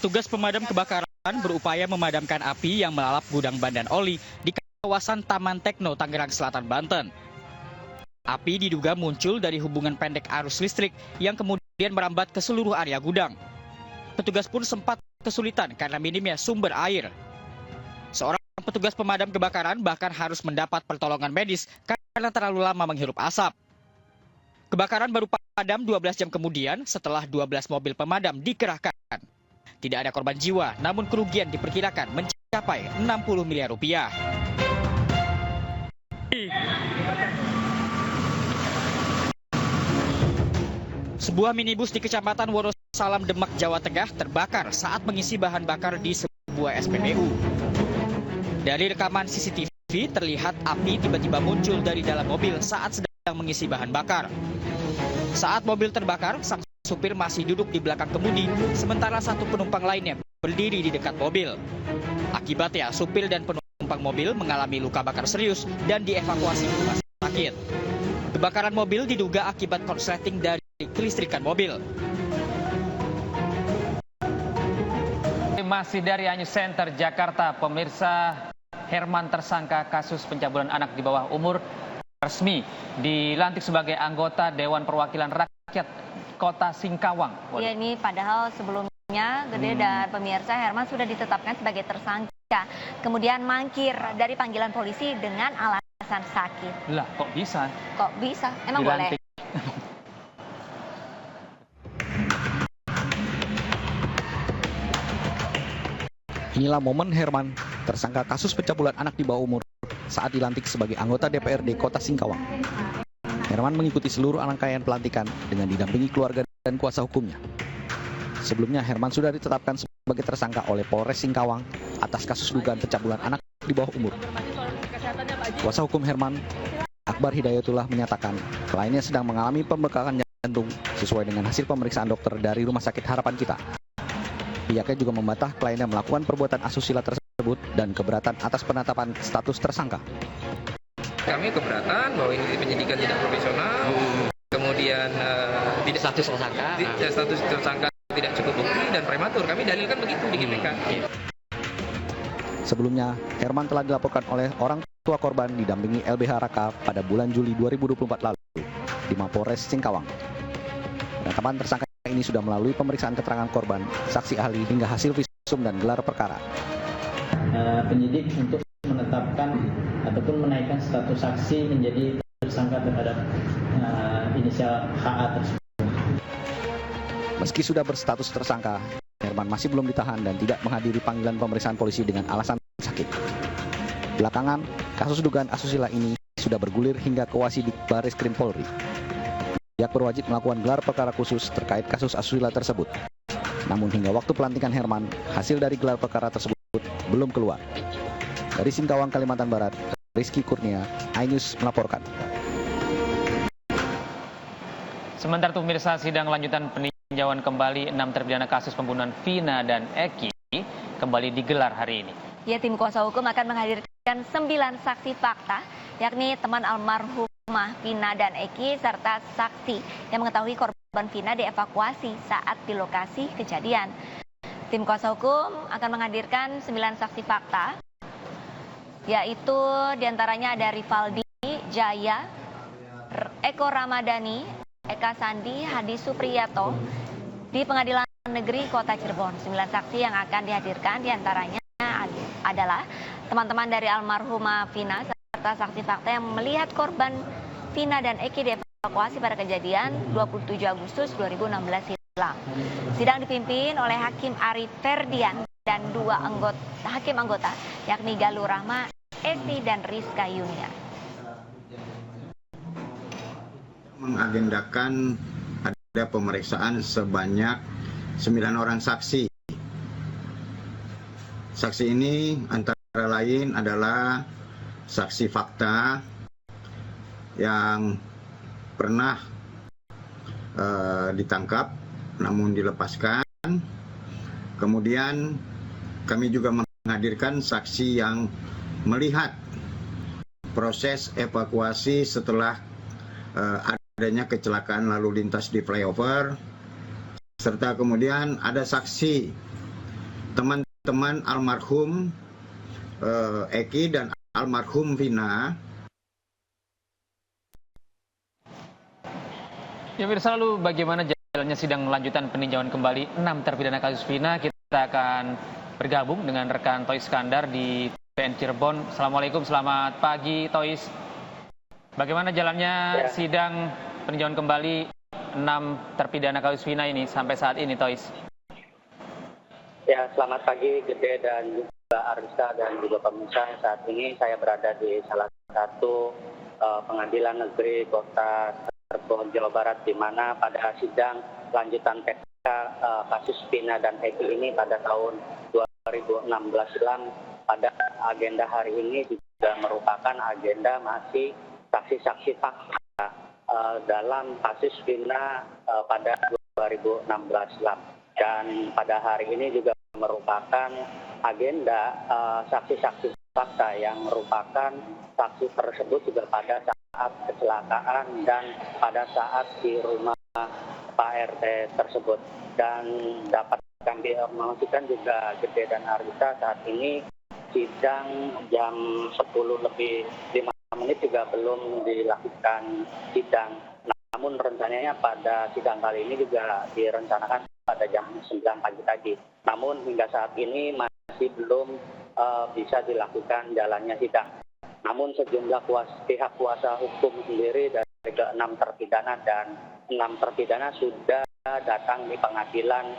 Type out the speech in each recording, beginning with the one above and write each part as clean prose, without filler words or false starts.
Petugas pemadam kebakaran berupaya memadamkan api yang melalap gudang ban dan oli di kawasan Taman Tekno, Tangerang Selatan, Banten. Api diduga muncul dari hubungan pendek arus listrik yang kemudian merambat ke seluruh area gudang. Petugas pun sempat kesulitan karena minimnya sumber air. Seorang petugas pemadam kebakaran bahkan harus mendapat pertolongan medis karena terlalu lama menghirup asap. Kebakaran baru padam 12 jam kemudian setelah 12 mobil pemadam dikerahkan. Tidak ada korban jiwa, namun kerugian diperkirakan mencapai 60 miliar rupiah. Sebuah minibus di Kecamatan Wonosalam, Demak, Jawa Tengah terbakar saat mengisi bahan bakar di sebuah SPBU. Dari rekaman CCTV terlihat api tiba-tiba muncul dari dalam mobil saat sedang mengisi bahan bakar. Saat mobil terbakar, sang supir masih duduk di belakang kemudi, sementara satu penumpang lainnya berdiri di dekat mobil. Akibatnya, supir dan penumpang mobil mengalami luka bakar serius dan dievakuasi ke rumah sakit. Kebakaran mobil diduga akibat korsleting dari kelistrikan mobil. Masih dari Anyu Center, Jakarta, pemirsa, Herman tersangka kasus pencabulan anak di bawah umur resmi dilantik sebagai anggota Dewan Perwakilan Rakyat Kota Singkawang. Ya, ini padahal sebelumnya Gede dan pemirsa, Herman sudah ditetapkan sebagai tersangka. Kemudian mangkir dari panggilan polisi dengan alasan sakit. Lah, kok bisa? Kok bisa? Emang dilantik. Boleh? Inilah momen Herman, tersangka kasus pencabulan anak di bawah umur, saat dilantik sebagai anggota DPRD Kota Singkawang. Herman mengikuti seluruh rangkaian pelantikan dengan didampingi keluarga dan kuasa hukumnya. Sebelumnya, Herman sudah ditetapkan sebagai tersangka oleh Polres Singkawang atas kasus dugaan pencabulan anak di bawah umur. Kuasa hukum Herman, Akbar Hidayatullah, menyatakan kliennya sedang mengalami pembekakan jantung sesuai dengan hasil pemeriksaan dokter dari Rumah Sakit Harapan Kita. Pihaknya juga membantah kliennya melakukan perbuatan asusila tersebut dan keberatan atas penetapan status tersangka. Kami keberatan bahwa ini penyidikan tidak profesional, kemudian tidak status tersangka tidak cukup bukti dan prematur. Kami dalilkan begitu di GPK. Sebelumnya, Herman telah dilaporkan oleh orang tua korban didampingi LBH Raka pada bulan Juli 2024 lalu di Mapolres Singkawang. Penetapan tersangka ini sudah melalui pemeriksaan keterangan korban, saksi ahli hingga hasil visum dan gelar perkara. Penyidik untuk menetapkan ataupun menaikkan status saksi menjadi tersangka terhadap inisial HA tersebut. Meski sudah berstatus tersangka, Herman masih belum ditahan dan tidak menghadiri panggilan pemeriksaan polisi dengan alasan sakit. Belakangan, kasus dugaan asusila ini sudah bergulir hingga ke Wasidik Barreskrim Polri. Pihak berwajib melakukan gelar perkara khusus terkait kasus asusila tersebut. Namun hingga waktu pelantikan Herman, hasil dari gelar perkara tersebut belum keluar. Dari Singkawang, Kalimantan Barat, Rizky Kurnia, iNews melaporkan. Sementara itu, pemirsa, sidang lanjutan peninjauan kembali 6 terpidana kasus pembunuhan Vina dan Eki kembali digelar hari ini. Ya, tim kuasa hukum akan menghadirkan 9 saksi fakta, yakni teman almarhum Vina dan Eki serta saksi yang mengetahui korban Vina dievakuasi saat di lokasi kejadian. Tim kuasa hukum akan menghadirkan 9 saksi fakta, yaitu diantaranya ada Rivaldi Jaya, Eko Ramadhani, Eka Sandi, Hadi Supriyato di Pengadilan Negeri Kota Cirebon. 9 saksi yang akan dihadirkan diantaranya adalah teman-teman dari almarhumah Vina serta saksi fakta yang melihat korban Vina dan Eki dievakuasi pada kejadian 27 Agustus 2016 silam. Sidang dipimpin oleh Hakim Ari Ferdian dan 2 hakim anggota, yakni Galuh Rahma, Esti dan Rizka Yunia. Mengagendakan ada pemeriksaan sebanyak 9 orang saksi. Saksi ini antara lain adalah saksi fakta yang pernah ditangkap namun dilepaskan. Kemudian kami juga menghadirkan saksi yang melihat proses evakuasi setelah adanya kecelakaan lalu lintas di flyover, serta kemudian ada saksi teman-teman almarhum Eki dan almarhum Vina. Ya pemirsa, lalu bagaimana jalannya sidang lanjutan peninjauan kembali 6 terpidana kasus Vina? Kita akan bergabung dengan rekan Tois Iskandar di PN Cirebon. Assalamualaikum, selamat pagi Tois. Bagaimana jalannya sidang peninjauan kembali 6 terpidana kasus Vina ini sampai saat ini, Tois? Ya, selamat pagi Gede dan juga Arista dan juga pemirsa. Saat ini saya berada di salah satu pengadilan negeri Kota Cirebon, Jawa Barat, di mana pada sidang lanjutan PK kasus Vina dan Eki ini pada tahun 2016 silam, pada agenda hari ini juga merupakan agenda masih saksi-saksi fakta dalam kasus Vina pada 2016 silam. Dan pada hari ini juga merupakan agenda saksi-saksi fakta yang merupakan saksi tersebut juga pada saat kecelakaan dan pada saat di rumah Pak RT tersebut. Dan dapat kami informasikan juga Gede dan Arista, saat ini sidang jam 10:05 juga belum dilakukan sidang. Namun rencananya pada sidang kali ini juga direncanakan pada jam 9 pagi tadi. Namun hingga saat ini masih belum bisa dilakukan jalannya sidang. Namun sejumlah pihak kuasa hukum sendiri dari ke-6 terpidana dan 6 terpidana sudah datang di pengadilan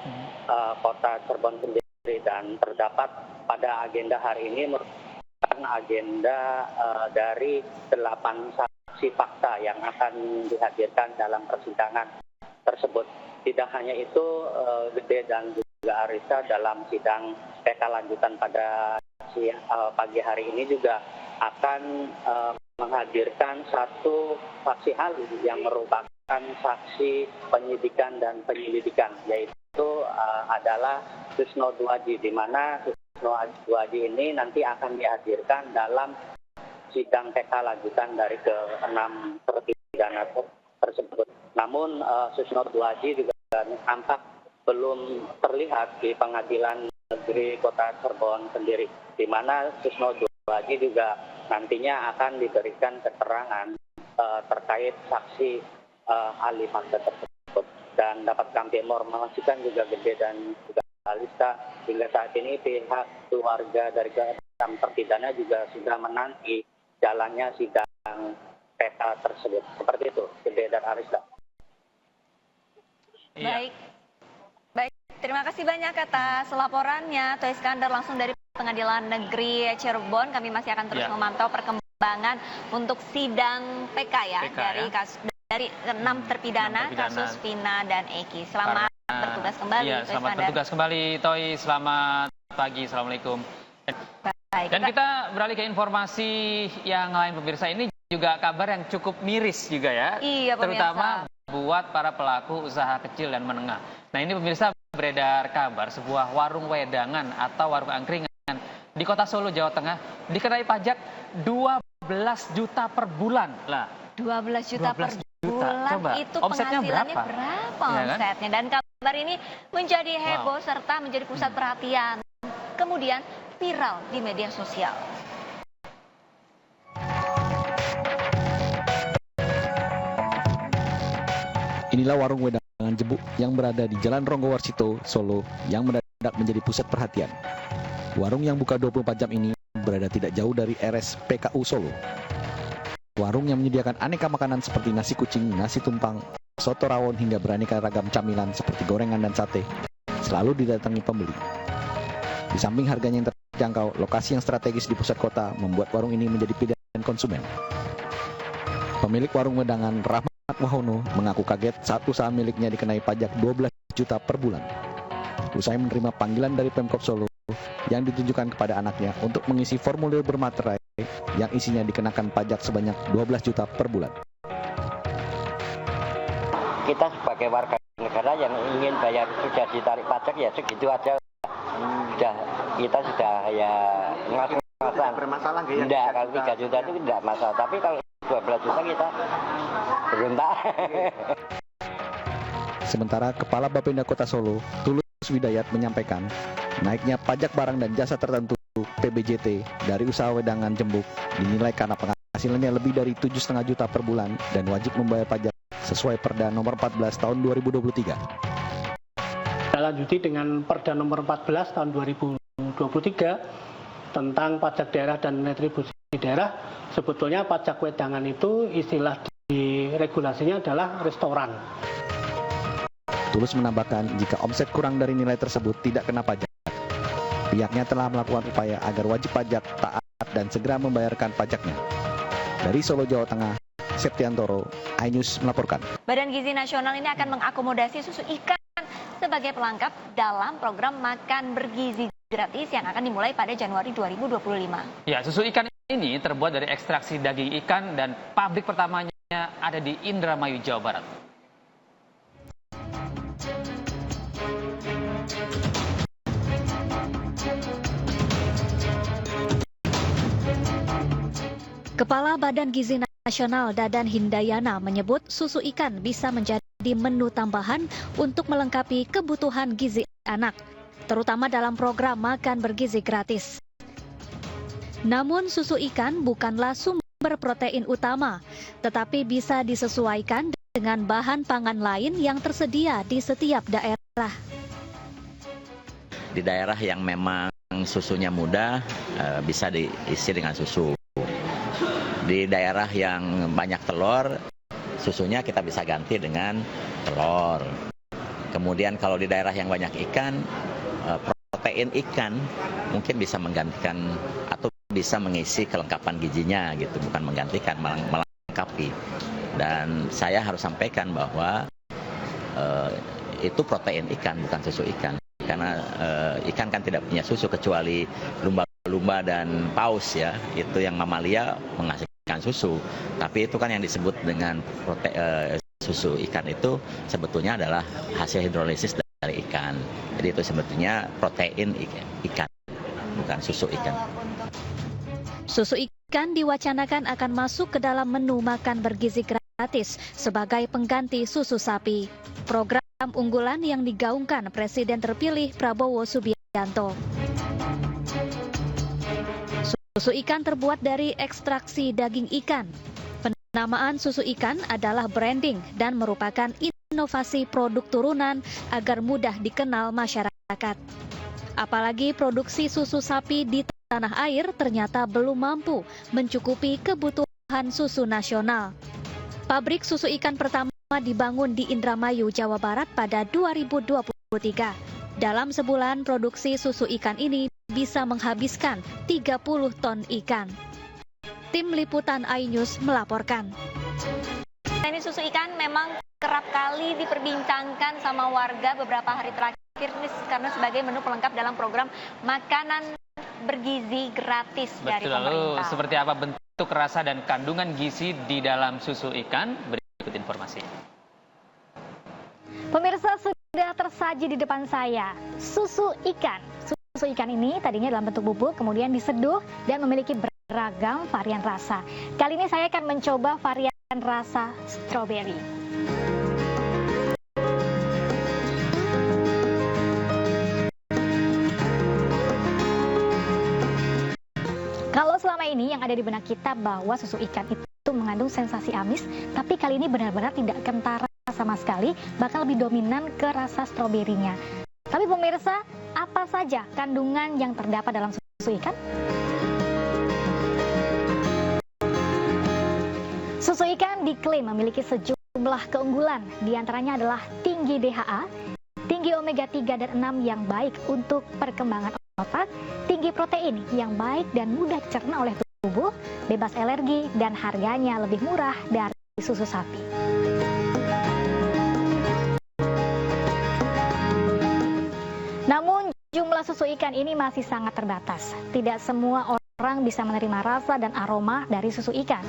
Kota Cirebon sendiri, dan terdapat pada agenda hari ini merupakan agenda dari 8 saksi fakta yang akan dihadirkan dalam persidangan tersebut. Tidak hanya itu, Gede dan juga Arista, dalam sidang PK lanjutan pada pagi hari ini juga akan menghadirkan satu saksi ahli yang merupakan saksi penyidikan dan penyelidikan, yaitu adalah Susno Duaji, di mana Susno Duaji ini nanti akan dihadirkan dalam sidang PK lanjutan dari ke-6 terpidana tersebut. Namun Susno Duaji juga tampak belum terlihat di pengadilan negeri Kota Cirebon sendiri, di mana Susno Duaji juga nantinya akan diberikan keterangan terkait saksi ahli fakta tersebut. Dan dapat kami informasikan juga Gede dan juga Alista, hingga saat ini pihak keluarga dari ke-6 terpidana juga sudah menanti jalannya sidang PK tersebut. Seperti itu, Gede dan Alista. Baik, terima kasih banyak atas laporannya Tois Iskandar langsung dari Pengadilan Negeri Cirebon. Kami masih akan terus memantau perkembangan untuk sidang PK ya, dari 6 terpidana kasus Vina dan Eki. Selamat bertugas kembali. Iya, selamat bertugas kembali Tois. Selamat pagi, assalamualaikum. Baik, dan kita beralih ke informasi yang lain pemirsa. Ini juga kabar yang cukup miris juga ya. Iya, pemirsa. Terutama buat para pelaku usaha kecil dan menengah. Nah ini pemirsa, beredar kabar sebuah warung wedangan atau warung angkringan di Kota Solo, Jawa Tengah dikenai pajak 12 juta per bulan. Lah, 12 juta per bulan. Coba, itu omsetnya penghasilannya berapa? Ya kan? Omsetnya. Dan kabar ini menjadi heboh serta menjadi pusat perhatian. Kemudian viral di media sosial. Inilah warung wedangan jebuk yang berada di Jalan Ronggowarsito, Solo, yang mendadak menjadi pusat perhatian. Warung yang buka 24 jam ini berada tidak jauh dari RSPKU Solo. Warung yang menyediakan aneka makanan seperti nasi kucing, nasi tumpang, soto rawon hingga beraneka ragam camilan seperti gorengan dan sate selalu didatangi pembeli. Di samping harganya yang terjangkau, lokasi yang strategis di pusat kota membuat warung ini menjadi pilihan konsumen. Pemilik warung wedangan Rahmat Wahono mengaku kaget saat usaha miliknya dikenai pajak 12 juta per bulan. Usai menerima panggilan dari Pemkab Solo yang ditujukan kepada anaknya untuk mengisi formulir bermaterai yang isinya dikenakan pajak sebanyak 12 juta per bulan. Kita sebagai warga negara yang ingin bayar sudah ditarik pajak ya segitu aja. Kita sudah ya ngos-ngosan. Bermasalah nggak ya? Enggak, kalau 3 juta itu tidak masalah. Tapi kalau 12 juta kita berontak. Sementara Kepala Bapenda Kota Solo, Tulus Widayat menyampaikan, Naiknya pajak barang dan jasa tertentu PBJT dari usaha wedangan Jembuk dinilai karena penghasilannya lebih dari 7,5 juta per bulan dan wajib membayar pajak sesuai Perda nomor 14 tahun 2023. Lanjuti dengan Perda nomor 14 tahun 2023 tentang pajak daerah dan retribusi daerah. Sebetulnya pajak wedangan itu istilah di regulasinya adalah restoran. Tulus menambahkan jika omset kurang dari nilai tersebut tidak kena pajak. Pihaknya telah melakukan upaya agar wajib pajak taat dan segera membayarkan pajaknya. Dari Solo, Jawa Tengah, Septiantoro, iNews melaporkan. Badan Gizi Nasional ini akan mengakomodasi susu ikan sebagai pelengkap dalam program makan bergizi gratis yang akan dimulai pada Januari 2025. Ya, susu ikan ini terbuat dari ekstraksi daging ikan dan pabrik pertamanya ada di Indramayu, Jawa Barat. Kepala Badan Gizi Nasional Dadan Hindayana menyebut susu ikan bisa menjadi menu tambahan untuk melengkapi kebutuhan gizi anak, terutama dalam program makan bergizi gratis. Namun susu ikan bukanlah sumber protein utama, tetapi bisa disesuaikan dengan bahan pangan lain yang tersedia di setiap daerah. Di daerah yang memang susunya mudah, bisa diisi dengan susu. Di daerah yang banyak telur, susunya kita bisa ganti dengan telur. Kemudian kalau di daerah yang banyak ikan, protein ikan mungkin bisa menggantikan atau bisa mengisi kelengkapan gizinya gitu, bukan menggantikan, melengkapi. Dan saya harus sampaikan bahwa itu protein ikan, bukan susu ikan. Karena ikan kan tidak punya susu kecuali lumba-lumba dan paus ya, itu yang mamalia menghasilkan susu. Tapi itu kan yang disebut dengan susu ikan itu sebetulnya adalah hasil hidrolisis dari ikan. Jadi itu sebetulnya protein ikan, bukan susu ikan. Susu ikan diwacanakan akan masuk ke dalam menu makan bergizi gratis sebagai pengganti susu sapi. Program unggulan yang digaungkan Presiden terpilih Prabowo Subianto. Susu ikan terbuat dari ekstraksi daging ikan. Penamaan susu ikan adalah branding dan merupakan inovasi produk turunan agar mudah dikenal masyarakat. Apalagi produksi susu sapi di tanah air ternyata belum mampu mencukupi kebutuhan susu nasional. Pabrik susu ikan pertama dibangun di Indramayu, Jawa Barat pada 2023. Dalam sebulan produksi susu ikan ini bisa menghabiskan 30 ton ikan. Tim Liputan iNews melaporkan. Ini susu ikan memang kerap kali diperbincangkan sama warga beberapa hari terakhir karena sebagai menu pelengkap dalam program makanan bergizi gratis dari pemerintah. Lalu seperti apa bentuk, rasa, dan kandungan gizi di dalam susu ikan? Berikut informasi. Pemirsa, sudah tersaji di depan saya susu ikan. Susu ikan ini tadinya dalam bentuk bubuk, kemudian diseduh dan memiliki beragam varian rasa. Kali ini saya akan mencoba varian rasa stroberi. Kalau selama ini yang ada di benak kita bahwa susu ikan itu mengandung sensasi amis, tapi kali ini benar-benar tidak kentara sama sekali, bahkan lebih dominan ke rasa stroberinya. Tapi pemirsa, apa saja kandungan yang terdapat dalam susu ikan? Susu ikan diklaim memiliki sejumlah keunggulan, di antaranya adalah tinggi DHA, tinggi omega 3 dan 6 yang baik untuk perkembangan otak, tinggi protein yang baik dan mudah dicerna oleh tubuh, bebas alergi, dan harganya lebih murah dari susu sapi. Namun jumlah susu ikan ini masih sangat terbatas. Tidak semua orang bisa menerima rasa dan aroma dari susu ikan.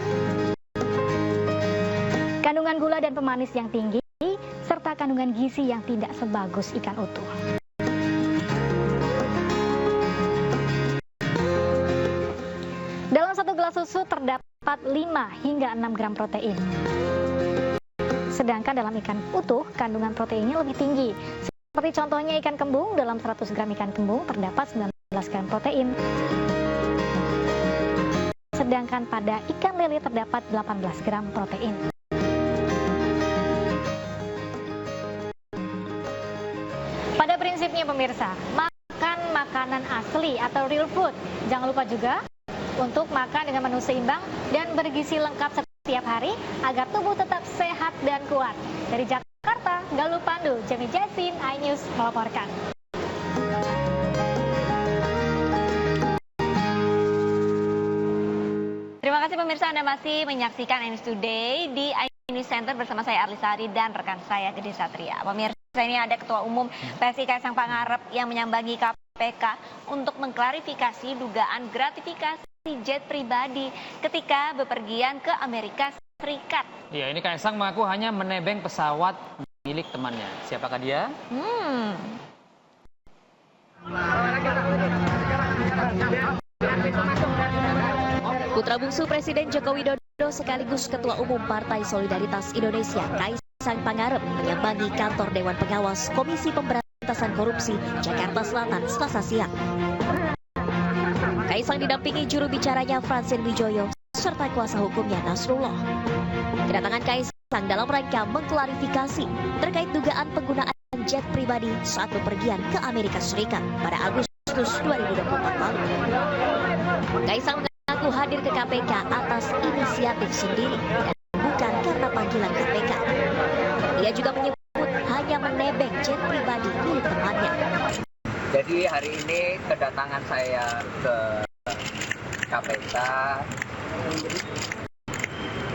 Kandungan gula dan pemanis yang tinggi, serta kandungan gizi yang tidak sebagus ikan utuh. Dalam satu gelas susu terdapat 5 hingga 6 gram protein. Sedangkan dalam ikan utuh, kandungan proteinnya lebih tinggi, Seperti contohnya ikan kembung, dalam 100 gram ikan kembung terdapat 19 gram protein. Sedangkan pada ikan lele terdapat 18 gram protein. Pada prinsipnya pemirsa, makan makanan asli atau real food. Jangan lupa juga untuk makan dengan menu seimbang dan bergizi lengkap setiap hari agar tubuh tetap sehat dan kuat. Dari Jakarta, Galuh Pandu, Jemi Jasin, iNews melaporkan. Terima kasih pemirsa, Anda masih menyaksikan iNews Today di iNews Center bersama saya Arli Sari dan rekan saya Gede Satria. Pemirsa, ini ada Ketua Umum PSI Kaisang Pangarep yang menyambangi KPK untuk mengklarifikasi dugaan gratifikasi jet pribadi ketika bepergian ke Amerika Serikat. Ya, ini Kaisang mengaku hanya menebeng pesawat milik temannya. Siapakah dia? Putra bungsu Presiden Joko Widodo sekaligus Ketua Umum Partai Solidaritas Indonesia, Kaisang Pangarep, menyambangi kantor Dewan Pengawas Komisi Pemberantasan Korupsi Jakarta Selatan Selasa siang. Kaisang didampingi juru bicaranya Francine Wijoyo serta kuasa hukumnya Nasrullah. Kedatangan Kaisang dalam rangka mengklarifikasi terkait dugaan penggunaan jet pribadi saat bepergian ke Amerika Serikat pada Agustus 2024 lalu. Kaisang mengaku hadir ke KPK atas inisiatif sendiri dan bukan karena panggilan KPK. Ia juga menyebut hanya menebeng jet pribadi milik temannya. Jadi hari ini kedatangan saya ke KPK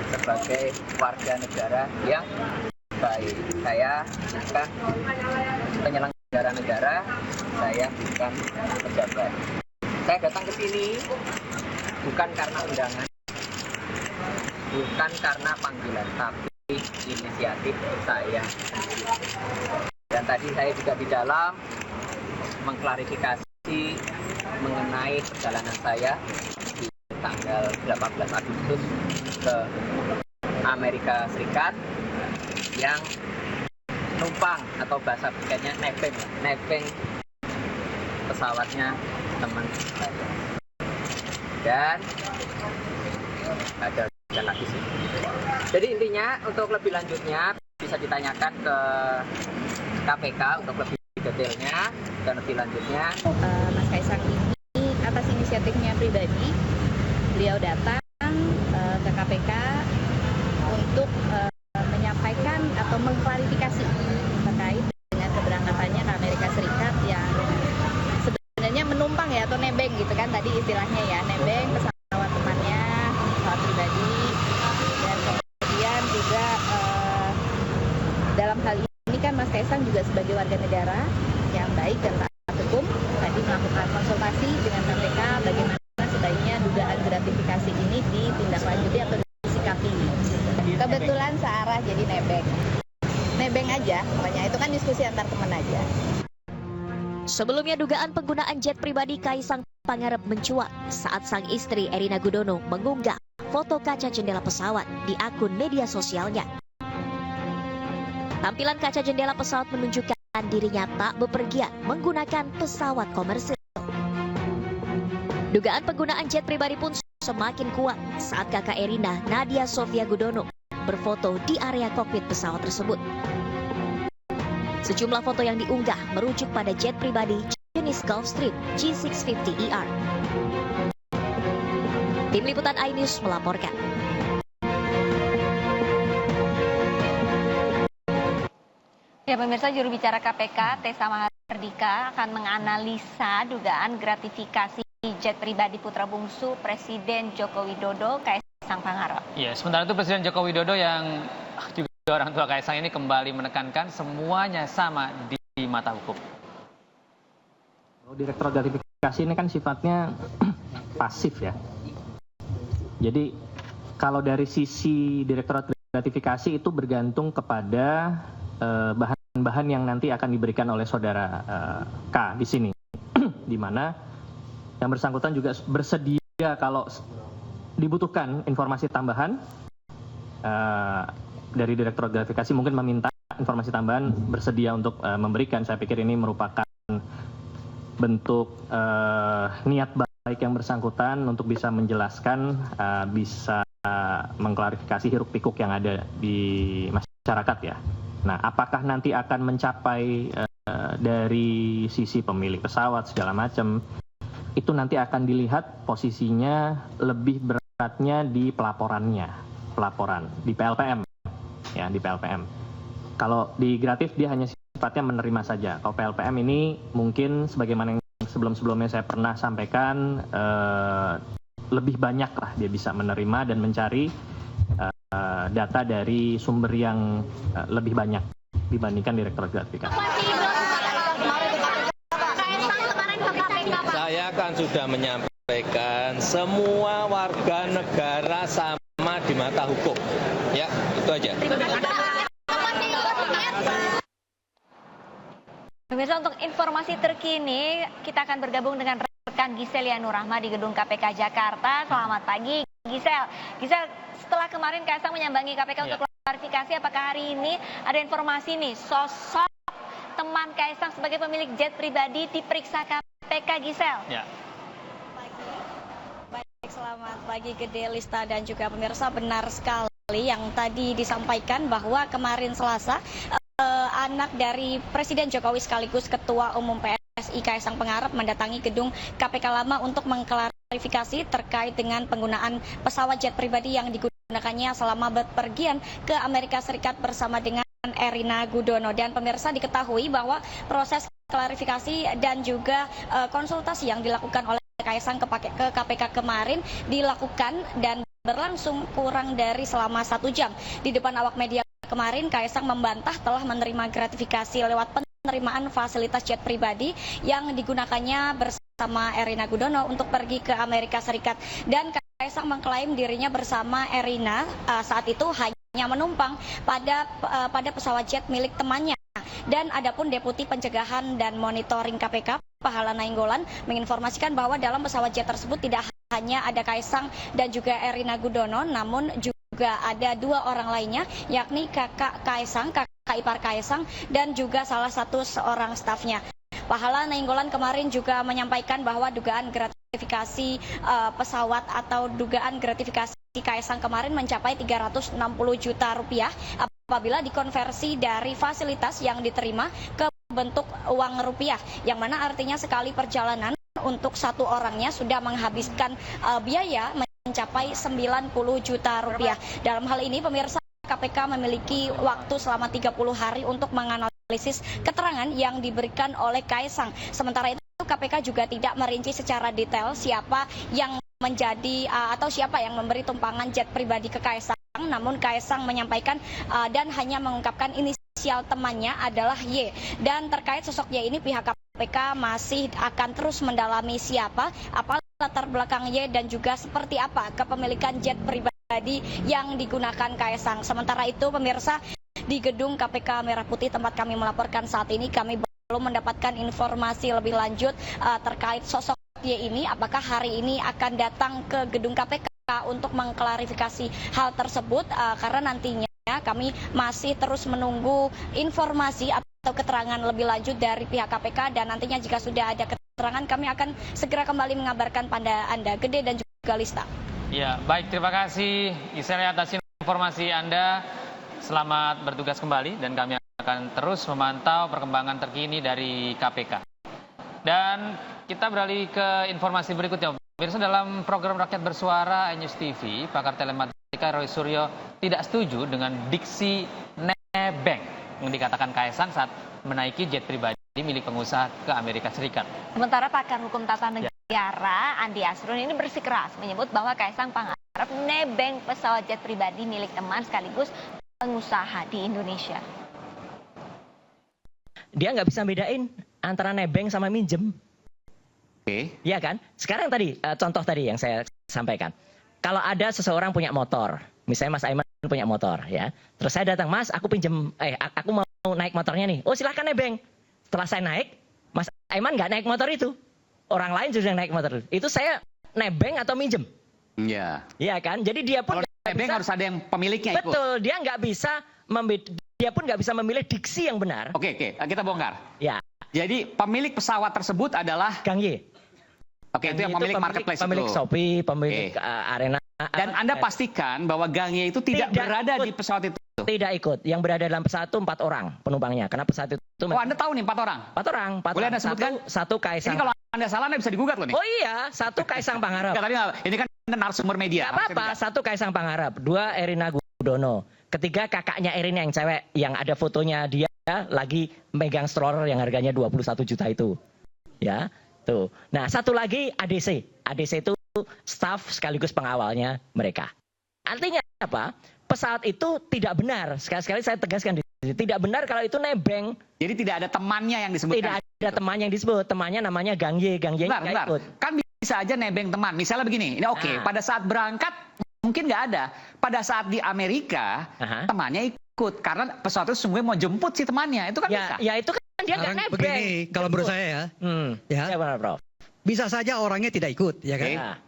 sebagai warga negara yang baik. Saya bukan penyelenggara negara, saya bukan pejabat. Saya datang ke sini bukan karena undangan, bukan karena panggilan, tapi inisiatif saya. Dan tadi saya juga di dalam mengklarifikasi mengenai perjalanan saya di tanggal 18 Agustus ke Amerika Serikat yang numpang atau bahasa bukannya nebeng pesawatnya teman saya. Dan ada lagi sih. Jadi intinya untuk lebih lanjutnya bisa ditanyakan ke KPK untuk lebih detailnya dan lebih lanjutnya. Mas Kaisang ini atas inisiatifnya pribadi, beliau datang ke KPK untuk menyampaikan atau mengklarifikasi terkait dengan keberangkatannya ke Amerika Serikat yang sebenarnya menumpang ya atau nebeng gitu kan tadi istilahnya ya, nebeng pesawat temannya, pesawat pribadi, dan kemudian juga dalam hal ini kan Mas Kaisang juga sebagai warga negara yang baik dan taat hukum tadi melakukan konsultasi dengan KPK bagaimana sebaiknya dugaan gratifikasi ini ditindaklanjuti atau disikapi. Kebetulan searah jadi nebeng aja, pokoknya itu kan diskusi antar teman aja. Sebelumnya dugaan penggunaan jet pribadi Kaisang Pangarep mencuat saat sang istri Erina Gudono mengunggah foto kaca jendela pesawat di akun media sosialnya. Tampilan kaca jendela pesawat menunjukkan dirinya tak bepergian menggunakan pesawat komersil. Dugaan penggunaan jet pribadi pun semakin kuat saat kakak Erina, Nadia Sofia Gudono, berfoto di area kokpit pesawat tersebut. Sejumlah foto yang diunggah merujuk pada jet pribadi jenis Gulfstream G650ER. Tim Liputan iNews melaporkan. Ya pemirsa, juru bicara KPK Tessa Mahardika akan menganalisa dugaan gratifikasi jet pribadi putra bungsu Presiden Joko Widodo, Kaisang Pangarep. Ya, sementara itu Presiden Joko Widodo yang juga orang tua Kaisang ini kembali menekankan semuanya sama di mata hukum. Direktur gratifikasi ini kan sifatnya pasif ya. Jadi kalau dari sisi Direktorat Gratifikasi itu bergantung kepada bahan-bahan yang nanti akan diberikan oleh saudara K di sini, di mana yang bersangkutan juga bersedia kalau dibutuhkan informasi tambahan dari Direktorat Gratifikasi mungkin meminta informasi tambahan bersedia untuk memberikan. Saya pikir ini merupakan bentuk niat baik yang bersangkutan untuk bisa menjelaskan, bisa mengklarifikasi hiruk pikuk yang ada di masyarakat ya. Nah, apakah nanti akan mencapai dari sisi pemilik pesawat segala macam, itu nanti akan dilihat posisinya lebih beratnya di pelaporan di PLPM ya, di PLPM. Kalau di Gratif dia hanya sifatnya menerima saja. Kalau PLPM ini mungkin sebagaimana yang sebelum-sebelumnya saya pernah sampaikan, lebih banyak lah dia bisa menerima dan mencari data dari sumber yang lebih banyak dibandingkan Direktorat Gratifikasi. Saya kan sudah menyampaikan semua warga negara sama di mata hukum. Ya, itu aja. Pemirsa, untuk informasi terkini kita akan bergabung dengan rekan Gisel Yanurahma di Gedung KPK Jakarta. Selamat pagi Gisel. Gisel, setelah kemarin Kaisang menyambangi KPK untuk klarifikasi, apakah hari ini ada informasi nih sosok teman Kaisang sebagai pemilik jet pribadi diperiksa KPK, Gisel? Ya. Baik, selamat pagi Gede, Lista dan juga pemirsa. Benar sekali yang tadi disampaikan bahwa kemarin Selasa anak dari Presiden Jokowi sekaligus Ketua Umum PSI Kaisang Pangarep mendatangi gedung KPK lama untuk mengklarifikasi terkait dengan penggunaan pesawat jet pribadi yang digunakannya selama bepergian ke Amerika Serikat bersama dengan Erina Gudono. Dan pemirsa, diketahui bahwa proses klarifikasi dan juga konsultasi yang dilakukan oleh Kaisang ke KPK kemarin dilakukan dan berlangsung kurang dari selama 1 jam. Di depan awak media kemarin, Kaisang membantah telah menerima gratifikasi lewat penerimaan fasilitas jet pribadi yang digunakannya bersama Erina Gudono untuk pergi ke Amerika Serikat. Dan Kaisang mengklaim dirinya bersama Erina saat itu hanya menumpang pada pesawat jet milik temannya. Dan adapun Deputi Pencegahan dan Monitoring KPK, Pahala Nainggolan, menginformasikan bahwa dalam pesawat jet tersebut tidak hanya ada Kaisang dan juga Erina Gudono, namun juga ada 2 orang lainnya, yakni kakak Kaisang, kakak ipar Kaisang, dan juga salah satu seorang stafnya. Pahala Nainggolan kemarin juga menyampaikan bahwa dugaan gratifikasi pesawat atau dugaan gratifikasi Kaisang kemarin mencapai 360 juta rupiah apabila dikonversi dari fasilitas yang diterima ke bentuk uang rupiah, yang mana artinya sekali perjalanan untuk 1 orangnya sudah menghabiskan biaya mencapai 90 juta rupiah. Dalam hal ini pemirsa, KPK memiliki waktu selama 30 hari untuk menganalisis keterangan yang diberikan oleh Kaisang. Sementara itu KPK juga tidak merinci secara detail siapa yang menjadi atau siapa yang memberi tumpangan jet pribadi ke Kaisang. Namun Kaisang menyampaikan dan hanya mengungkapkan inisial temannya adalah Y. Dan terkait sosok Y ini pihak KPK masih akan terus mendalami siapa, apa latar belakang Y dan juga seperti apa kepemilikan jet pribadi yang digunakan Kaisang. Sementara itu pemirsa, di gedung KPK Merah Putih tempat kami melaporkan saat ini, kami belum mendapatkan informasi lebih lanjut terkait sosok Y ini, apakah hari ini akan datang ke gedung KPK untuk mengklarifikasi hal tersebut, karena nantinya kami masih terus menunggu informasi atau keterangan lebih lanjut dari pihak KPK, dan nantinya jika sudah ada keterangan kami akan segera kembali mengabarkan pada Anda, Gede dan juga Lista. Ya, baik, terima kasih Gisel atas informasi Anda. Selamat bertugas kembali dan kami akan terus memantau perkembangan terkini dari KPK. Dan kita beralih ke informasi berikutnya. Pemirsa, dalam program Rakyat Bersuara News TV, pakar telematika Roy Suryo tidak setuju dengan diksi nebeng yang dikatakan Kaisang saat menaiki jet pribadi milik pengusaha ke Amerika Serikat. Sementara pakar hukum tata negara Andi Asrun ini bersikeras menyebut bahwa Kaisang Pangarep nebeng pesawat jet pribadi milik teman sekaligus pengusaha di Indonesia. Dia nggak bisa bedain antara nebeng sama minjem. Oke. Iya kan? Sekarang tadi, contoh tadi yang saya sampaikan. Kalau ada seseorang punya motor, misalnya Mas Aiman punya motor, ya. Terus saya datang, Mas, aku aku mau naik motornya nih. Oh, silahkan nebeng. Setelah saya naik, Mas Aiman nggak naik motor itu. Orang lain sudah naik motor itu. Itu saya nebeng atau minjem? Iya. Iya kan? Jadi dia pun nebeng harus ada yang pemiliknya ikut. Betul, dia nggak bisa dia pun nggak bisa memilih diksi yang benar. Oke, kita bongkar. Ya. Jadi pemilik pesawat tersebut adalah Gang Y. Oke, itu yang pemilik marketplace pemilik itu. Shopee, pemilik Arena. Dan Anda pastikan bahwa Gang Y itu tidak berada di pesawat itu. Tidak ikut. Yang berada dalam pesawat itu 4 orang penumpangnya. Karena pesawat itu... Oh, Anda tahu nih 4 orang? 4 orang. Boleh Anda sebutkan? Satu Kaisang. Ini kalau Anda salah, Anda bisa digugat loh nih. Oh iya, satu Kaisang Pangarep. Ini kan narasumber media. Gak apa-apa, satu Kaisang Pangarep. 2 Erina Gudono. 3 kakaknya Erina yang cewek. Yang ada fotonya dia lagi megang stroller yang harganya 21 juta itu. Ya, tuh. Nah, satu lagi ADC. ADC itu staff sekaligus pengawalnya mereka. Artinya apa? Pesawat itu tidak benar. Sekali-sekali saya tegaskan di sini. Tidak benar kalau itu nebeng. Jadi tidak ada temannya yang disebutkan. Tidak ada teman yang disebut. Temannya namanya Gang Y. Gang Y bentar. ikut. Kan bisa aja nebeng teman. Misalnya begini. Ini oke. Pada saat berangkat mungkin nggak ada. Pada saat di Amerika temannya ikut. Karena pesawat itu sungguh mau jemput si temannya. Itu kan bisa. Ya itu kan dia nggak nebeng. Begini, kalau menurut saya ya. Ya benar, Prof. Bisa saja orangnya tidak ikut, ya kan?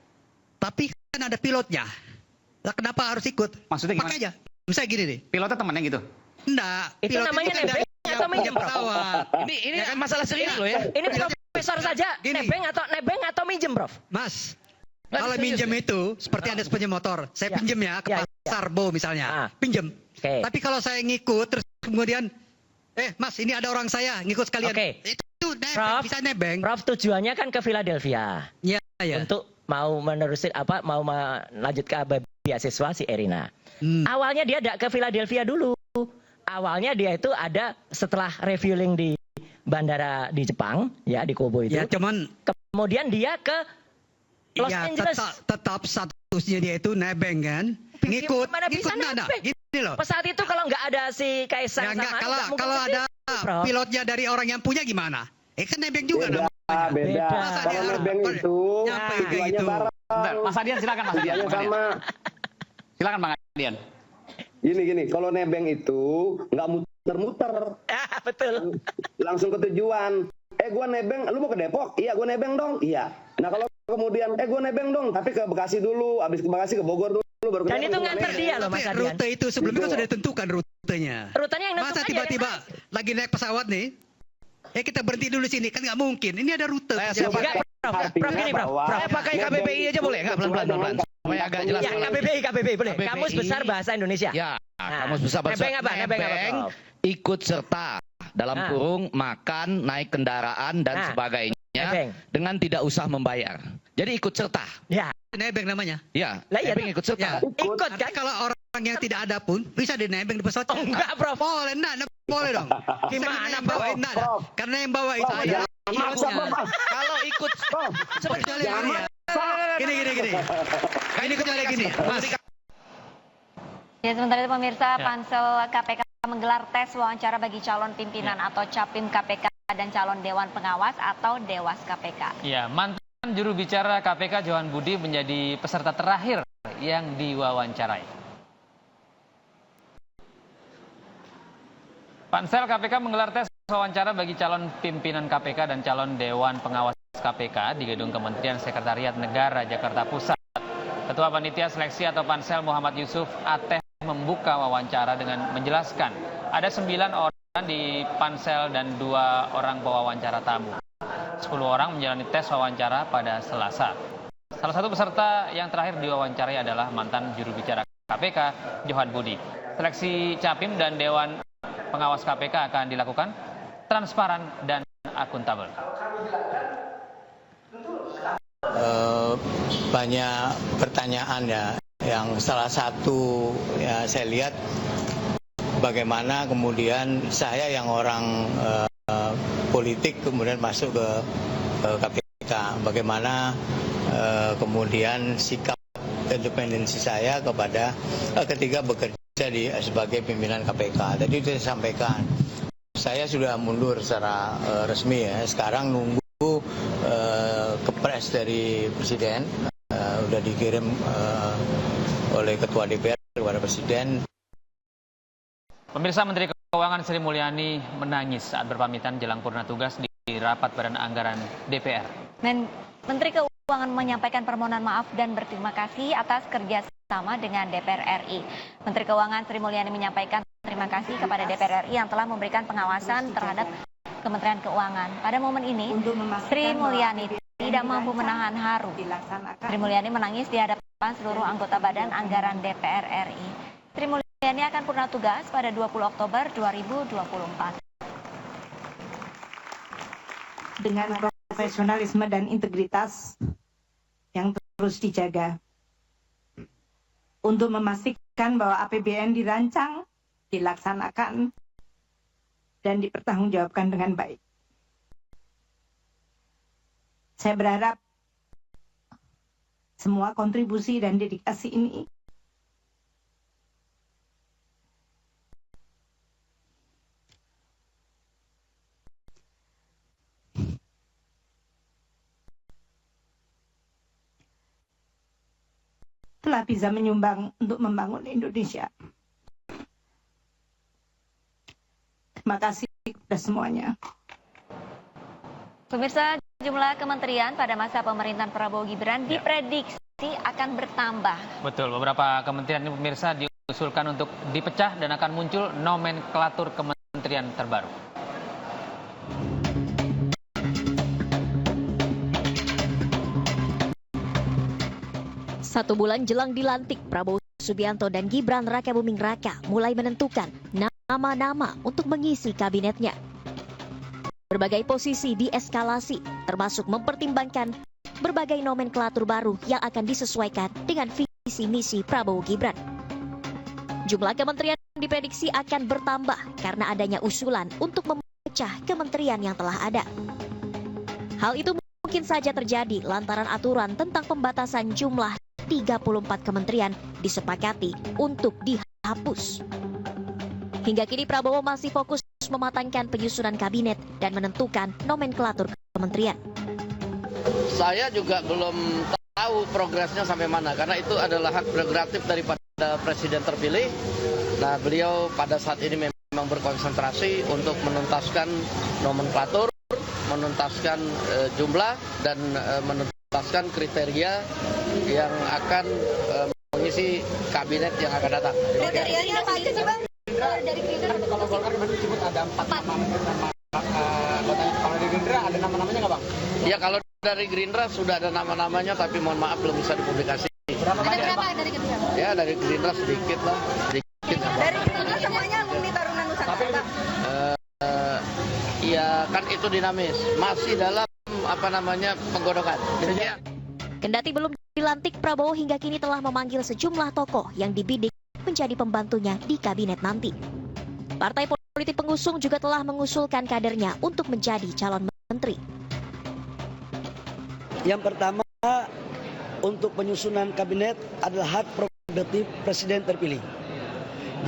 Tapi kan ada pilotnya. Lah kenapa harus ikut? Maksudnya gimana? Pakai aja. Misalnya gini nih. Pilotnya temannya gitu? Enggak. Itu namanya nebeng atau minjem pesawat. Ini kan masalah serius loh ya. Ini profesor saja. Nebeng atau minjem, Prof? Mas, kalau minjem itu seperti Anda punya motor. Saya pinjem ya ke pasar Bo misalnya. Pinjem. Tapi kalau saya ngikut terus kemudian Mas, ini ada orang saya ngikut sekalian. Itu nebeng, bisa nebeng. Prof, tujuannya kan ke Philadelphia. Iya. Untuk mau menerusin mau melanjutkan beasiswa si Erina. Awalnya dia tidak ke Philadelphia dulu. Awalnya dia itu ada setelah refueling di bandara di Jepang, ya di Kobe itu. Ya, cuman kemudian dia ke Los Angeles. Tetap statusnya dia itu nebeng kan? Ngikut mana? Gini loh. Pesawat itu kalau nggak ada si Kaisang sama kalau ada pilotnya dari orang yang punya gimana? Kan nebeng juga namanya. Beda. Kalau nebeng itu tujuannya bareng. Bentar, Mas Adian silakan Mas Adian. Silakan Bang Adian. Gini, kalau nebeng itu nggak muter-muter. Betul. Langsung ke tujuan. Gua nebeng, lu mau ke Depok? Iya, gua nebeng dong. Iya. Nah kalau kemudian, gua nebeng dong, tapi ke Bekasi dulu, habis ke Bekasi ke Bogor dulu. Baru dan itu nganter dia loh Mas Adian. Rute itu sebelumnya kan sudah ditentukan rutenya. Rutenya yang masa tiba-tiba lagi naik pesawat nih, kita berhenti dulu sini, kan nggak mungkin. Ini ada rute. Prof, gini Prof. Saya pakai KBBI aja boleh nggak? Pelan-pelan. Supaya agak jelas. Ya, KBBI boleh. Kamus Besar Bahasa Indonesia. Ya, Kamus Besar Bahasa Indonesia. Nebeng ikut serta dalam kurung makan, naik kendaraan dan sebagainya dengan tidak usah membayar. Jadi ikut serta. Ya. Nebeng namanya. Ya. Nebeng ikut serta. Ikut kan kalau orang yang tidak ada pun bisa dinebeng di pesawat. Oh enggak, Prof. Boleh, boleh dong. Gimana, Prof? Karena yang bawa itu adalah kalau ikut seperti gini. Ini kecuali gini, Mas. Ya, sementara itu pemirsa, Pansel KPK menggelar tes wawancara bagi calon pimpinan atau Capim KPK dan calon Dewan Pengawas atau Dewas KPK. Ya, mantan juru bicara KPK Johan Budi menjadi peserta terakhir yang diwawancarai. Pansel KPK menggelar tes wawancara bagi calon pimpinan KPK dan calon Dewan Pengawas KPK di Gedung Kementerian Sekretariat Negara Jakarta Pusat. Ketua Panitia Seleksi atau Pansel Muhammad Yusuf Ateh membuka wawancara dengan menjelaskan ada 9 orang di Pansel dan 2 orang pewawancara tamu. 10 orang menjalani tes wawancara pada Selasa. Salah satu peserta yang terakhir diwawancarai adalah mantan juru bicara KPK Johan Budi. Seleksi Capim dan Dewan Pengawas KPK akan dilakukan transparan dan akuntabel. Banyak pertanyaan ya, yang salah satu ya saya lihat bagaimana kemudian saya yang orang politik kemudian masuk ke KPK, bagaimana kemudian sikap independensi saya kepada ketika bekerja sebagai pimpinan KPK. Tadi itu saya sampaikan, saya sudah mundur secara resmi ya, sekarang nunggu kepres dari Presiden, udah dikirim oleh Ketua DPR kepada Presiden. Pemirsa, Menteri Keuangan Sri Mulyani menangis saat berpamitan jelang purna tugas di rapat Badan Anggaran DPR. Menteri Keuangan menyampaikan permohonan maaf dan berterima kasih atas kerjasama dengan DPR RI. Menteri Keuangan Sri Mulyani menyampaikan terima kasih kepada DPR RI yang telah memberikan pengawasan terhadap Kementerian Keuangan. Pada momen ini, Sri Mulyani tidak mampu menahan haru. Sri Mulyani menangis di hadapan seluruh anggota Badan Anggaran DPR RI. Sri Mulyani akan purna tugas pada 20 Oktober 2024. Dengan profesionalisme dan integritas yang terus dijaga untuk memastikan bahwa APBN dirancang, dilaksanakan, dan dipertanggungjawabkan dengan baik. Saya berharap semua kontribusi dan dedikasi ini telah bisa menyumbang untuk membangun Indonesia. Terima kasih kepada semuanya. Pemirsa, jumlah kementerian pada masa pemerintahan Prabowo Gibran diprediksi akan bertambah. Betul, beberapa kementerian ini pemirsa diusulkan untuk dipecah dan akan muncul nomenklatur kementerian terbaru. Satu bulan jelang dilantik, Prabowo Subianto dan Gibran Rakabuming Raka mulai menentukan nama-nama untuk mengisi kabinetnya. Berbagai posisi dieskalasi, termasuk mempertimbangkan berbagai nomenklatur baru yang akan disesuaikan dengan visi misi Prabowo Gibran. Jumlah kementerian diprediksi akan bertambah karena adanya usulan untuk memecah kementerian yang telah ada. Hal itu mungkin saja terjadi lantaran aturan tentang pembatasan jumlah 34 kementerian disepakati untuk dihapus. Hingga kini Prabowo masih fokus mematangkan penyusunan kabinet dan menentukan nomenklatur kementerian. Saya juga belum tahu progresnya sampai mana, karena itu adalah hak prerogatif daripada presiden terpilih. Nah, beliau pada saat ini memang berkonsentrasi untuk menuntaskan nomenklatur, menuntaskan jumlah, dan menuntaskan kriteria yang akan mengisi kabinet yang akan datang. Kriterianya apa aja sih, Bang? Dari Gerindra. Kalau Golkar kemarin disebut ada 4 nama. Kalau dari Gerindra ada nama-namanya nggak, Bang? Ya, kalau dari Gerindra sudah ada nama-namanya, tapi mohon maaf belum bisa dipublikasi. Ada berapa dari Gerindra? Ya, dari Gerindra sedikit lah. Sedikit. Dari Gerindra semuanya alumni Taruna Nusantara, Bang? Ya, kan itu dinamis. Masih dalam penggodongan. Kendati belum dilantik, Prabowo hingga kini telah memanggil sejumlah tokoh yang dibidik menjadi pembantunya di kabinet nanti. Partai politik pengusung juga telah mengusulkan kadernya untuk menjadi calon menteri. Yang pertama, untuk penyusunan kabinet adalah hak prerogatif presiden terpilih.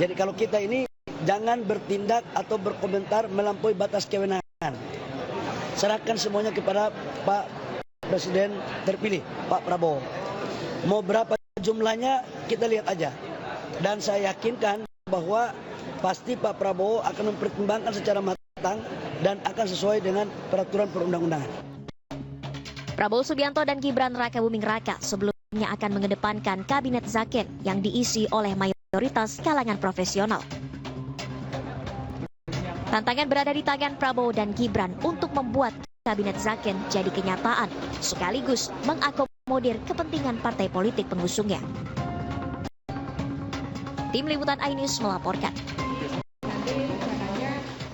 Jadi kalau kita ini jangan bertindak atau berkomentar melampaui batas kewenangan. Serahkan semuanya kepada Pak Presiden terpilih, Pak Prabowo. Mau berapa jumlahnya kita lihat aja. Dan saya yakinkan bahwa pasti Pak Prabowo akan mempertimbangkan secara matang dan akan sesuai dengan peraturan perundang-undangan. Prabowo Subianto dan Gibran Rakabuming Raka sebelumnya akan mengedepankan kabinet Zaken yang diisi oleh mayoritas kalangan profesional. Tantangan berada di tangan Prabowo dan Gibran untuk membuat kabinet Zaken jadi kenyataan, sekaligus mengakomodir kepentingan partai politik pengusungnya. Tim Liputan iNews melaporkan.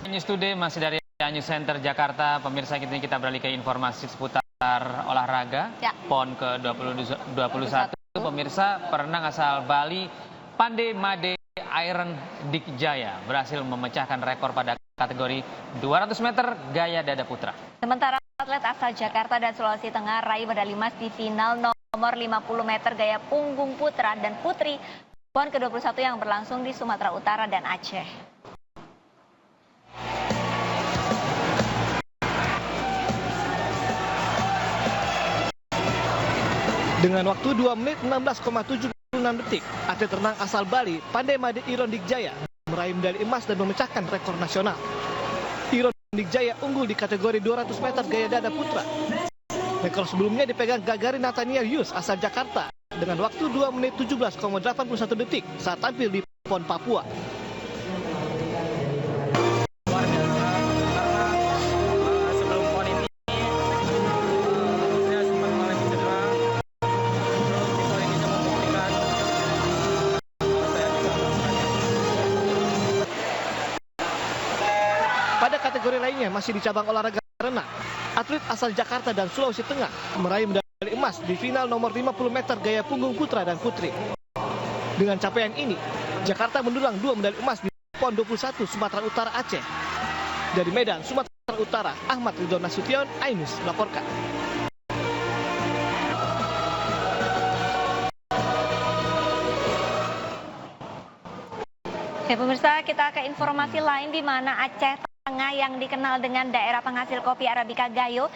News Today masih dari News Center Jakarta. Pemirsa, kini kita beralih ke informasi seputar olahraga. PON ke-21. Pemirsa, perenang asal Bali Pandey Made Iron Dikjaya berhasil memecahkan rekor pada kategori 200 meter gaya dada putra. Sementara atlet asal Jakarta dan Sulawesi Tengah raih medali emas di final nomor 50 meter gaya punggung putra dan putri PON ke-21 yang berlangsung di Sumatera Utara dan Aceh. Dengan waktu 2 menit 16,76 detik, atlet renang asal Bali, Pandey Made Iron Dikjaya, meraih medali emas dan memecahkan rekor nasional. Iron Dikjaya unggul di kategori 200 meter gaya dada putra. Rekor sebelumnya dipegang Gagarin Nathaniel Yus asal Jakarta dengan waktu 2 menit 17,81 detik saat tampil di PON Papua. Pada kategori lainnya masih di cabang olahraga renang, atlet asal Jakarta dan Sulawesi Tengah meraih medali emas di final nomor 50 meter gaya punggung putra dan putri. Dengan capaian ini, Jakarta mendulang 2 medali emas di PON 21 Sumatera Utara Aceh. Dari Medan, Sumatera Utara, Ahmad Ridwan Nasution, Ainus melaporkan. Oke pemirsa, kita ke informasi lain di mana Aceh Tengah yang dikenal dengan daerah penghasil kopi Arabica Gayo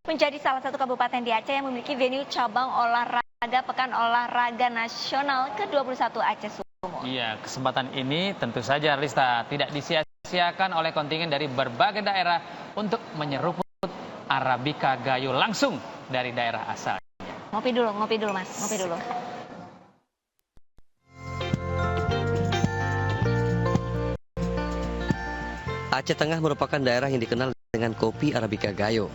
menjadi salah satu kabupaten di Aceh yang memiliki venue cabang olahraga Pekan Olahraga Nasional ke-21 Aceh Sumur. Iya, kesempatan ini tentu saja Lista tidak disia-siakan oleh kontingen dari berbagai daerah untuk menyeruput Arabica Gayo langsung dari daerah asalnya. Ngopi dulu Mas, ngopi dulu. Aceh Tengah merupakan daerah yang dikenal dengan kopi Arabica Gayo.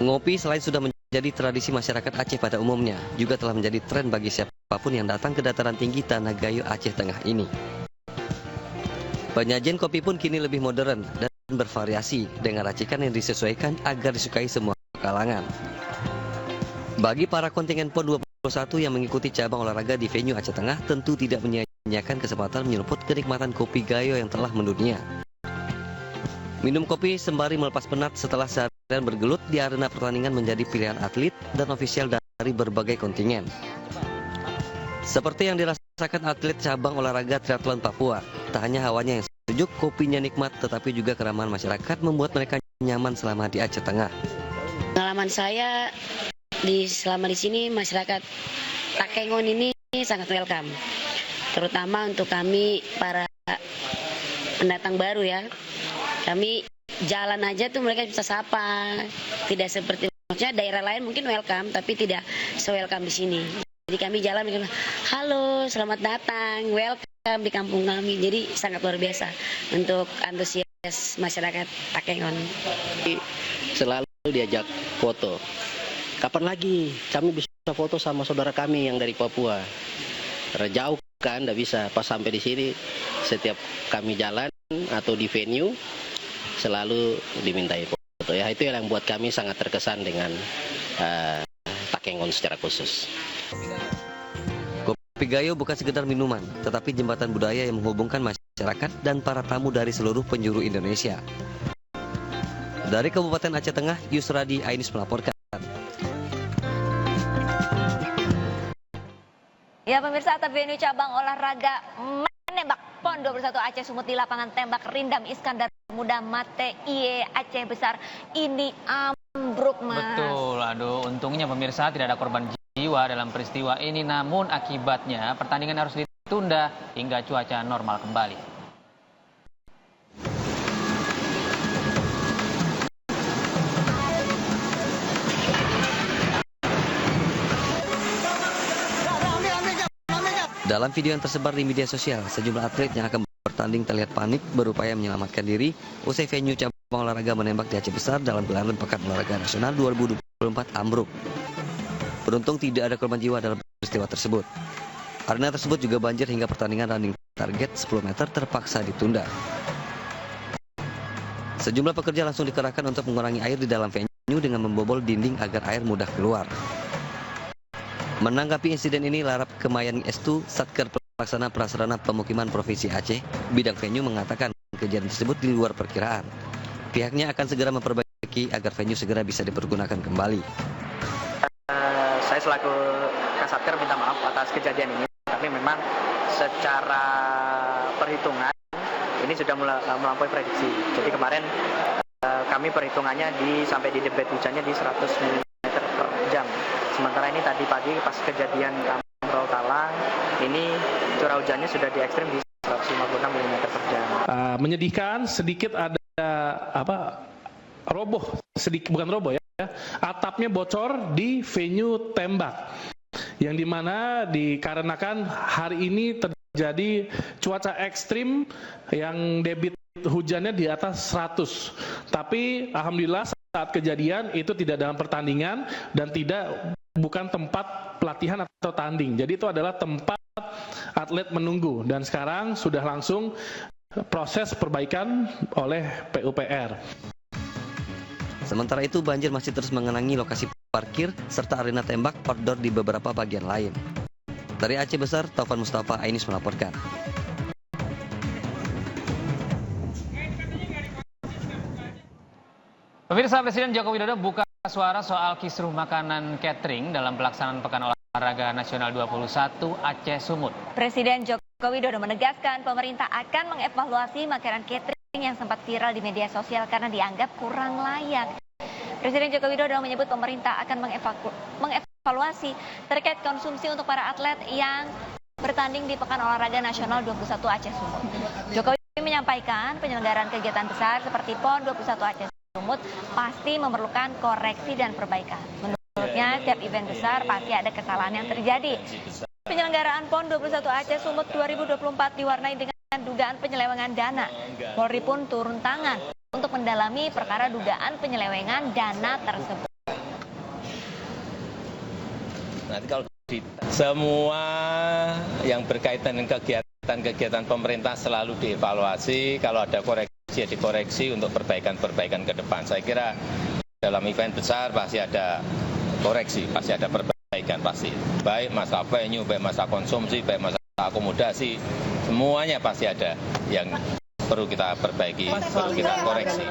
Ngopi selain sudah menjadi tradisi masyarakat Aceh pada umumnya, juga telah menjadi tren bagi siapapun yang datang ke dataran tinggi Tanah Gayo Aceh Tengah ini. Penyajian kopi pun kini lebih modern dan bervariasi dengan racikan yang disesuaikan agar disukai semua kalangan. Bagi para kontingen PON 21 yang mengikuti cabang olahraga di venue Aceh Tengah, tentu tidak menyia-nyiakan kesempatan menyeruput kenikmatan kopi Gayo yang telah mendunia. Minum kopi sembari melepas penat setelah seharian bergelut di arena pertandingan menjadi pilihan atlet dan ofisial dari berbagai kontingen. Seperti yang dirasakan atlet cabang olahraga triathlon Papua, tak hanya hawanya yang sejuk, kopinya nikmat, tetapi juga keramahan masyarakat membuat mereka nyaman selama di Aceh Tengah. Pengalaman saya selama di sini, masyarakat Takengon ini sangat welcome, terutama untuk kami para pendatang baru ya. Kami jalan aja tuh mereka bisa sapa, tidak seperti maksudnya daerah lain mungkin welcome, tapi tidak se-welcome di sini. Jadi kami jalan, halo, selamat datang, welcome di kampung kami. Jadi sangat luar biasa untuk antusias masyarakat Takengon. Selalu diajak foto. Kapan lagi kami bisa foto sama saudara kami yang dari Papua? Karena jauh kan, tidak bisa. Pas sampai di sini, setiap kami jalan atau di venue, selalu dimintai foto. Ya, itu yang buat kami sangat terkesan dengan Takengon secara khusus. Kopi Gayo bukan sekedar minuman, tetapi jembatan budaya yang menghubungkan masyarakat dan para tamu dari seluruh penjuru Indonesia. Dari Kabupaten Aceh Tengah, Yusradi Ainus melaporkan. Ya pemirsa, atap venue cabang olahraga menembak PON 21 Aceh Sumut di lapangan tembak Rindam Iskandar Muda Mate IE Aceh Besar ini ambruk, Mas. Betul, aduh, untungnya pemirsa tidak ada korban jiwa dalam peristiwa ini, namun akibatnya pertandingan harus ditunda hingga cuaca normal kembali. Dalam video yang tersebar di media sosial, sejumlah atlet yang akan bertanding terlihat panik berupaya menyelamatkan diri usai venue cabang olahraga menembak di Aceh Besar dalam gelaran Pekan Olahraga Nasional 2024 ambruk. Beruntung tidak ada korban jiwa dalam peristiwa tersebut. Arena tersebut juga banjir hingga pertandingan running target 10 meter terpaksa ditunda. Sejumlah pekerja langsung dikerahkan untuk mengurangi air di dalam venue dengan membobol dinding agar air mudah keluar. Menanggapi insiden ini, Larap Kemayan Estu, Satker Pelaksana Prasarana Pemukiman Provinsi Aceh, bidang venue mengatakan kejadian tersebut di luar perkiraan. Pihaknya akan segera memperbaiki agar venue segera bisa dipergunakan kembali. Saya selaku Kasatker minta maaf atas kejadian ini, tapi memang secara perhitungan ini sudah melampaui prediksi. Jadi kemarin kami perhitungannya sampai di debit hujannya di 100 mm per jam. Sementara ini tadi pagi pas kejadian Amrol Talang, ini curah hujannya sudah di ekstrim di 156 mm per jam. Menyedihkan, sedikit ada roboh, sedikit bukan roboh ya, atapnya bocor di venue tembak, yang dimana dikarenakan hari ini terjadi cuaca ekstrim yang debit hujannya di atas 100. Tapi alhamdulillah saat kejadian itu tidak dalam pertandingan dan bukan tempat pelatihan atau tanding. Jadi itu adalah tempat atlet menunggu, dan sekarang sudah langsung proses perbaikan oleh PUPR. Sementara itu banjir masih terus mengenangi lokasi parkir serta arena tembak outdoor di beberapa bagian lain. Dari Aceh Besar, Taufan Mustafa, Ainis melaporkan. Pemirsa, Presiden Joko Widodo buka suara soal kisruh makanan catering dalam pelaksanaan Pekan Olahraga Nasional 21 Aceh Sumut. Presiden Joko Widodo menegaskan pemerintah akan mengevaluasi makanan catering yang sempat viral di media sosial karena dianggap kurang layak. Presiden Joko Widodo menyebut pemerintah akan mengevaluasi terkait konsumsi untuk para atlet yang bertanding di Pekan Olahraga Nasional 21 Aceh Sumut. Jokowi menyampaikan penyelenggaraan kegiatan besar seperti PON 21 Aceh Sumut pasti memerlukan koreksi dan perbaikan. Menurutnya, setiap event besar pasti ada kesalahan yang terjadi. Penyelenggaraan PON 21 Aceh Sumut 2024 diwarnai dengan dugaan penyelewengan dana. Polri pun turun tangan untuk mendalami perkara dugaan penyelewengan dana tersebut. Nanti kalau semua yang berkaitan dengan kegiatan pemerintah selalu dievaluasi, kalau ada koreksi ya dikoreksi untuk perbaikan-perbaikan ke depan. Saya kira dalam event besar pasti ada koreksi, pasti ada perbaikan pasti. Baik masalah venue, baik masalah konsumsi, baik masalah akomodasi, semuanya pasti ada yang perlu kita perbaiki, perlu kita koreksi.